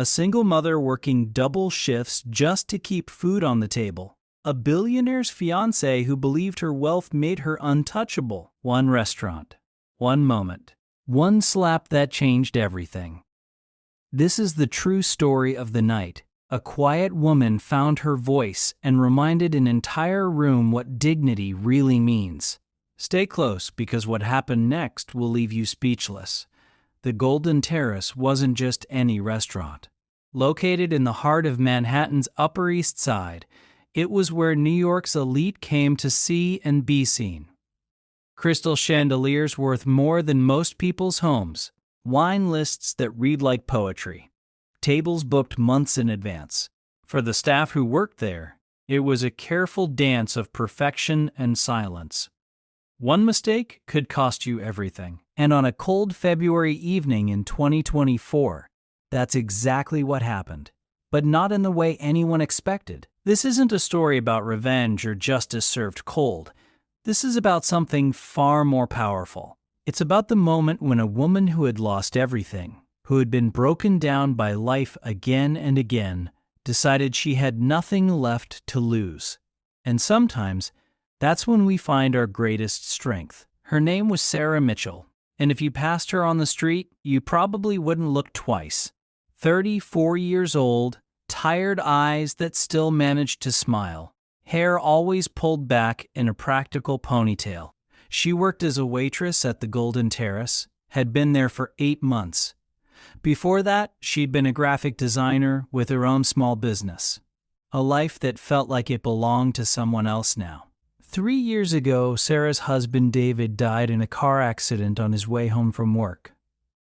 A single mother working double shifts just to keep food on the table. A billionaire's fiancé who believed her wealth made her untouchable. One restaurant. One moment. One slap that changed everything. This is the true story of the night. A quiet woman found her voice and reminded an entire room what dignity really means. Stay close, because what happened next will leave you speechless. The Golden Terrace wasn't just any restaurant. Located in the heart of Manhattan's Upper East Side, it was where New York's elite came to see and be seen. Crystal chandeliers worth more than most people's homes, wine lists that read like poetry, tables booked months in advance. For the staff who worked there, it was a careful dance of perfection and silence. One mistake could cost you everything. And on a cold February evening in 2024, that's exactly what happened. But not in the way anyone expected. This isn't a story about revenge or justice served cold. This is about something far more powerful. It's about the moment when a woman who had lost everything, who had been broken down by life again and again, decided she had nothing left to lose. And sometimes, that's when we find our greatest strength. Her name was Sarah Mitchell, and if you passed her on the street, you probably wouldn't look twice. 34 years old, tired eyes that still managed to smile, hair always pulled back in a practical ponytail. She worked as a waitress at the Golden Terrace, had been there for 8 months. Before that, she'd been a graphic designer with her own small business. A life that felt like it belonged to someone else now. 3 years ago, Sarah's husband David died in a car accident on his way home from work.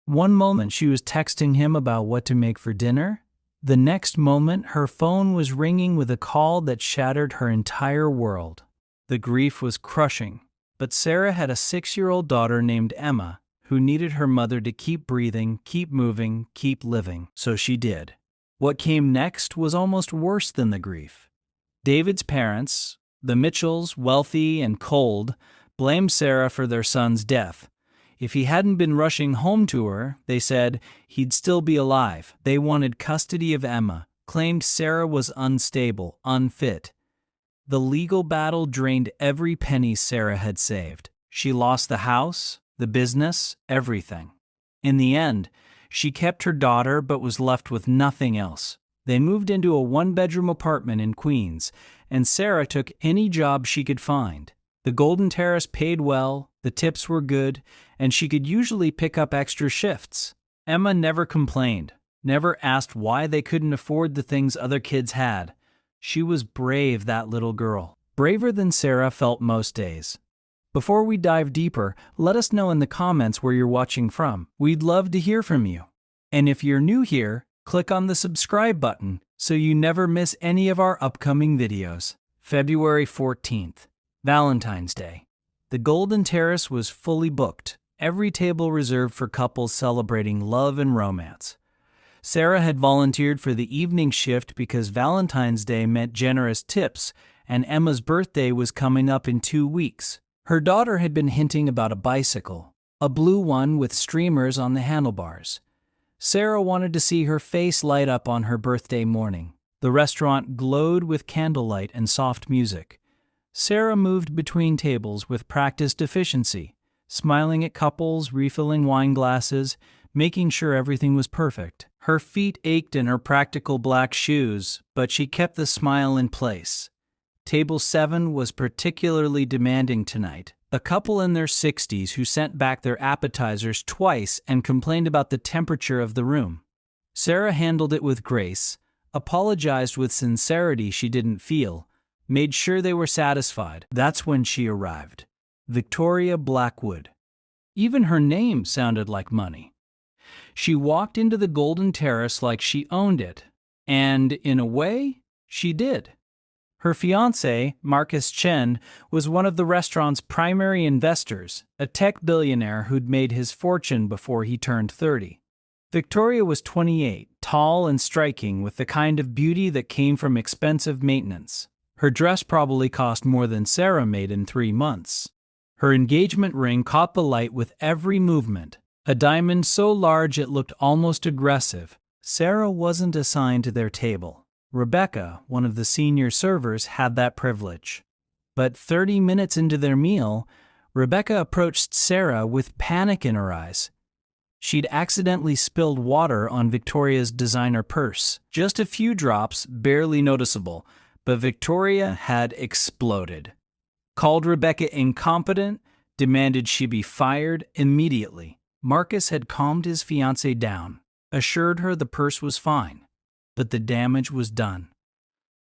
One moment she was texting him about what to make for dinner. The next moment, her phone was ringing with a call that shattered her entire world. The grief was crushing, but Sarah had a 6-year-old daughter named Emma who needed her mother to keep breathing, keep moving, keep living. So she did. What came next was almost worse than the grief. David's parents, the Mitchells, wealthy and cold, blamed Sarah for their son's death. If he hadn't been rushing home to her, they said, he'd still be alive. They wanted custody of Emma, claimed Sarah was unstable, unfit. The legal battle drained every penny Sarah had saved. She lost the house, the business, everything. In the end, she kept her daughter but was left with nothing else. They moved into a 1-bedroom apartment in Queens, and Sarah took any job she could find. The Golden Terrace paid well, the tips were good, and she could usually pick up extra shifts. Emma never complained, never asked why they couldn't afford the things other kids had. She was brave, that little girl. Braver than Sarah felt most days. Before we dive deeper, let us know in the comments where you're watching from. We'd love to hear from you. And if you're new here, click on the subscribe button so you never miss any of our upcoming videos. February 14th, Valentine's Day. The Golden Terrace was fully booked, every table reserved for couples celebrating love and romance. Sarah had volunteered for the evening shift because Valentine's Day meant generous tips, and Emma's birthday was coming up in 2 weeks. Her daughter had been hinting about a bicycle, a blue one with streamers on the handlebars. Sarah wanted to see her face light up on her birthday morning. The restaurant glowed with candlelight and soft music. Sarah moved between tables with practiced efficiency, smiling at couples, refilling wine glasses, making sure everything was perfect. Her feet ached in her practical black shoes, but she kept the smile in place. Table 7 was particularly demanding tonight. A couple in their 60s who sent back their appetizers twice and complained about the temperature of the room. Sarah handled it with grace, apologized with sincerity she didn't feel, made sure they were satisfied. That's when she arrived. Victoria Blackwood. Even her name sounded like money. She walked into the Golden Terrace like she owned it, and in a way, she did. Her fiancé, Marcus Chen, was one of the restaurant's primary investors, a tech billionaire who'd made his fortune before he turned 30. Victoria was 28, tall and striking with the kind of beauty that came from expensive maintenance. Her dress probably cost more than Sarah made in 3 months. Her engagement ring caught the light with every movement, a diamond so large it looked almost aggressive, Sarah wasn't assigned to their table. Rebecca, one of the senior servers, had that privilege. But 30 minutes into their meal, Rebecca approached Sarah with panic in her eyes. She'd accidentally spilled water on Victoria's designer purse. Just a few drops, barely noticeable, but Victoria had exploded. Called Rebecca incompetent, demanded she be fired immediately. Marcus had calmed his fiancée down, assured her the purse was fine, but the damage was done.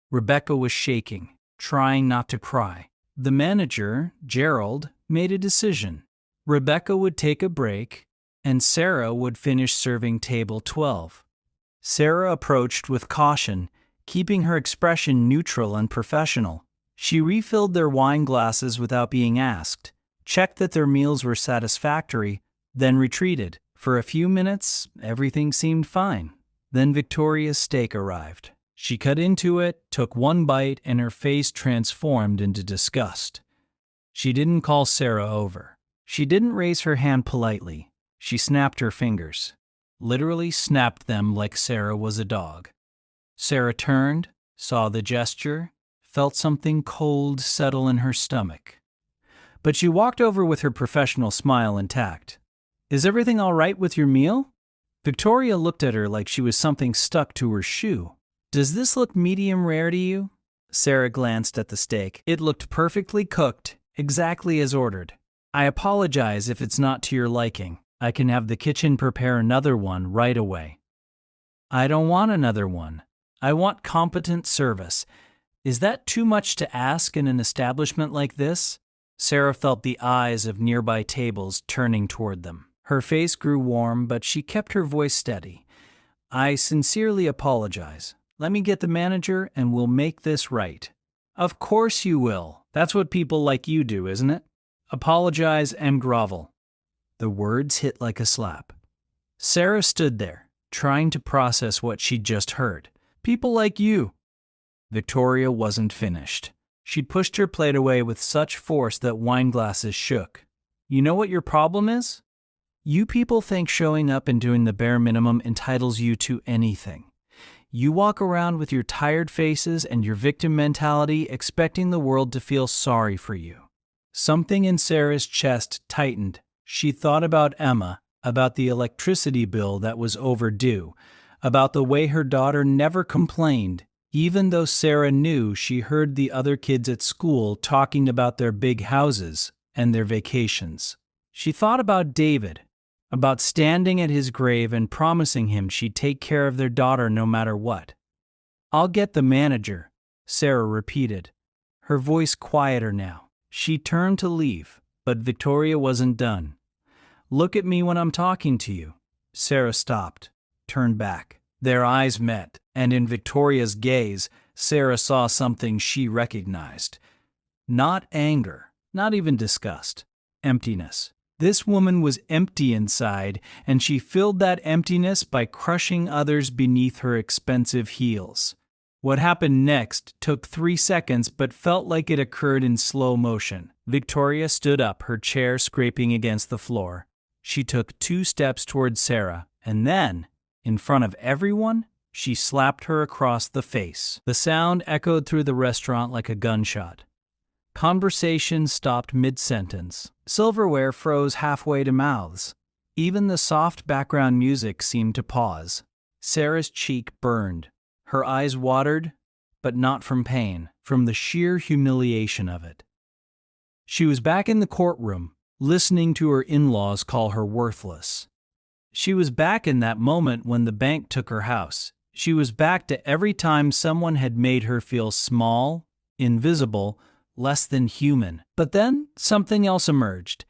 Rebecca was shaking, trying not to cry. The manager, Gerald, made a decision. Rebecca would take a break, and Sarah would finish serving table 12. Sarah approached with caution, keeping her expression neutral and professional. She refilled their wine glasses without being asked, checked that their meals were satisfactory, then retreated. For a few minutes, everything seemed fine. Then Victoria's steak arrived. She cut into it, took one bite, and her face transformed into disgust. She didn't call Sarah over. She didn't raise her hand politely. She snapped her fingers. Literally snapped them like Sarah was a dog. Sarah turned, saw the gesture, felt something cold settle in her stomach. But she walked over with her professional smile intact. "Is everything all right with your meal?" Victoria looked at her like she was something stuck to her shoe. "Does this look medium rare to you?" Sarah glanced at the steak. It looked perfectly cooked, exactly as ordered. "I apologize if it's not to your liking. I can have the kitchen prepare another one right away." "I don't want another one. I want competent service. Is that too much to ask in an establishment like this?" Sarah felt the eyes of nearby tables turning toward them. Her face grew warm, but she kept her voice steady. "I sincerely apologize. Let me get the manager and we'll make this right." "Of course you will. That's what people like you do, isn't it? Apologize and grovel." The words hit like a slap. Sarah stood there, trying to process what she'd just heard. "People like you." Victoria wasn't finished. She'd pushed her plate away with such force that wine glasses shook. "You know what your problem is? You people think showing up and doing the bare minimum entitles you to anything. You walk around with your tired faces and your victim mentality, expecting the world to feel sorry for you." Something in Sarah's chest tightened. She thought about Emma, about the electricity bill that was overdue, about the way her daughter never complained, even though Sarah knew she heard the other kids at school talking about their big houses and their vacations. She thought about David, about standing at his grave and promising him she'd take care of their daughter no matter what. "I'll get the manager," Sarah repeated, her voice quieter now. She turned to leave, but Victoria wasn't done. "Look at me when I'm talking to you." Sarah stopped, turned back. Their eyes met, and in Victoria's gaze, Sarah saw something she recognized. Not anger, not even disgust, emptiness. This woman was empty inside, and she filled that emptiness by crushing others beneath her expensive heels. What happened next took 3 seconds but felt like it occurred in slow motion. Victoria stood up, her chair scraping against the floor. She took 2 steps toward Sarah, and then, in front of everyone, she slapped her across the face. The sound echoed through the restaurant like a gunshot. Conversation stopped mid-sentence. Silverware froze halfway to mouths. Even the soft background music seemed to pause. Sarah's cheek burned. Her eyes watered, but not from pain, from the sheer humiliation of it. She was back in the courtroom, listening to her in-laws call her worthless. She was back in that moment when the bank took her house. She was back to every time someone had made her feel small, invisible, less than human. But then something else emerged.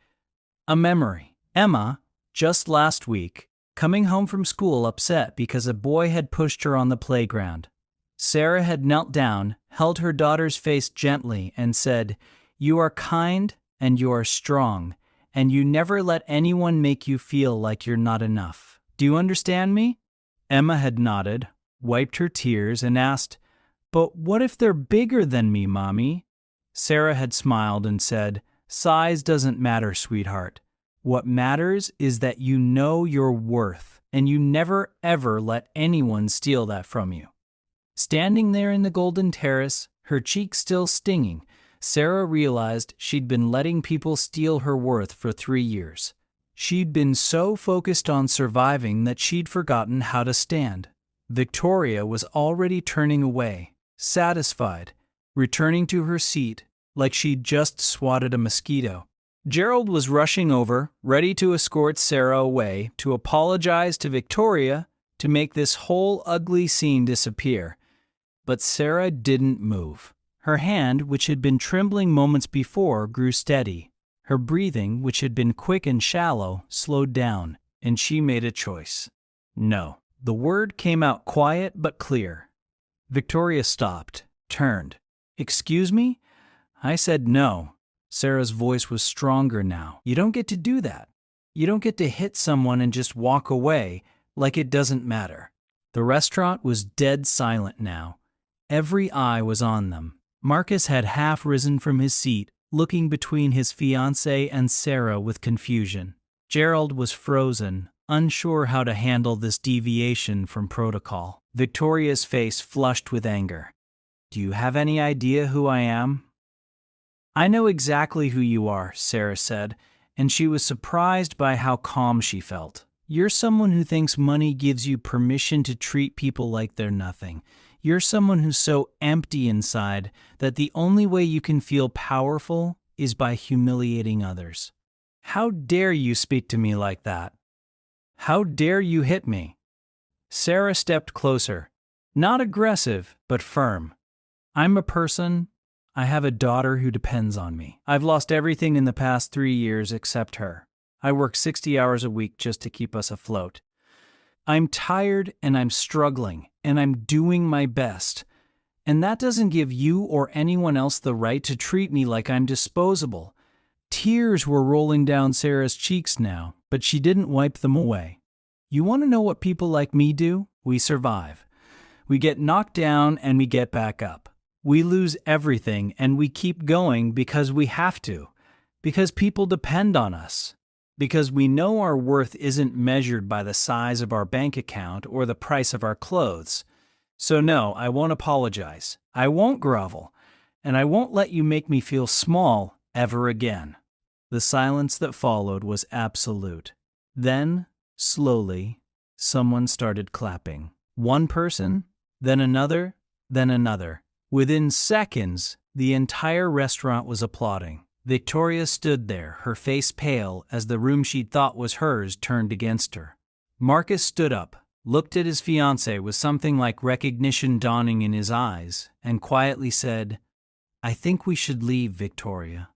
A memory. Emma, just last week, coming home from school upset because a boy had pushed her on the playground. Sarah had knelt down, held her daughter's face gently, and said, "You are kind and you are strong, and you never let anyone make you feel like you're not enough. Do you understand me?" Emma had nodded, wiped her tears, and asked, "But what if they're bigger than me, Mommy?" Sarah had smiled and said, "Size doesn't matter, sweetheart. What matters is that you know your worth. and you never ever let anyone steal that from you. Standing there in the golden terrace, her cheeks still stinging, Sarah realized she'd been letting people steal her worth for 3 years. She'd been so focused on surviving that she'd forgotten how to stand. Victoria was already turning away, satisfied, returning to her seat like she'd just swatted a mosquito. Gerald was rushing over, ready to escort Sarah away, to apologize to Victoria, to make this whole ugly scene disappear. But Sarah didn't move. Her hand, which had been trembling moments before, grew steady. Her breathing, which had been quick and shallow, slowed down, and she made a choice. No. The word came out quiet but clear. Victoria stopped, turned. "Excuse me?" "I said no." Sarah's voice was stronger now. "You don't get to do that. You don't get to hit someone and just walk away like it doesn't matter." The restaurant was dead silent now. Every eye was on them. Marcus had half risen from his seat, looking between his fiancée and Sarah with confusion. Gerald was frozen, unsure how to handle this deviation from protocol. Victoria's face flushed with anger. "Do you have any idea who I am?" "I know exactly who you are," Sarah said, and she was surprised by how calm she felt. "You're someone who thinks money gives you permission to treat people like they're nothing. You're someone who's so empty inside that the only way you can feel powerful is by humiliating others. How dare you speak to me like that? How dare you hit me?" Sarah stepped closer, not aggressive, but firm. "I'm a person. I have a daughter who depends on me. I've lost everything in the past 3 years except her. I work 60 hours a week just to keep us afloat. I'm tired and I'm struggling and I'm doing my best. And that doesn't give you or anyone else the right to treat me like I'm disposable." Tears were rolling down Sarah's cheeks now, but she didn't wipe them away. "You want to know what people like me do? We survive. We get knocked down and we get back up. We lose everything and we keep going because we have to, because people depend on us, because we know our worth isn't measured by the size of our bank account or the price of our clothes. So no, I won't apologize. I won't grovel, and I won't let you make me feel small ever again." The silence that followed was absolute. Then, slowly, someone started clapping. One person, then another, then another. Within seconds, the entire restaurant was applauding. Victoria stood there, her face pale as the room she'd thought was hers turned against her. Marcus stood up, looked at his fiancée with something like recognition dawning in his eyes, and quietly said, "I think we should leave, Victoria."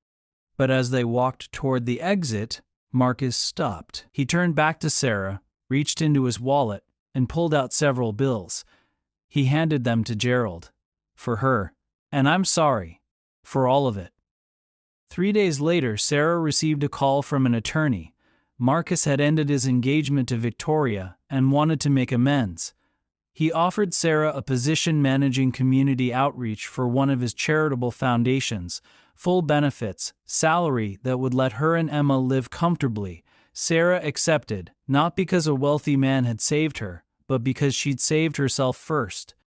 But as they walked toward the exit, Marcus stopped. He turned back to Sarah, reached into his wallet, and pulled out several bills. He handed them to Gerald. "For her, and I'm sorry, for all of it." 3 days later, Sarah received a call from an attorney. Marcus had ended his engagement to Victoria and wanted to make amends. He offered Sarah a position managing community outreach for one of his charitable foundations, full benefits, salary that would let her and Emma live comfortably. Sarah accepted, not because a wealthy man had saved her, but because she'd saved herself first.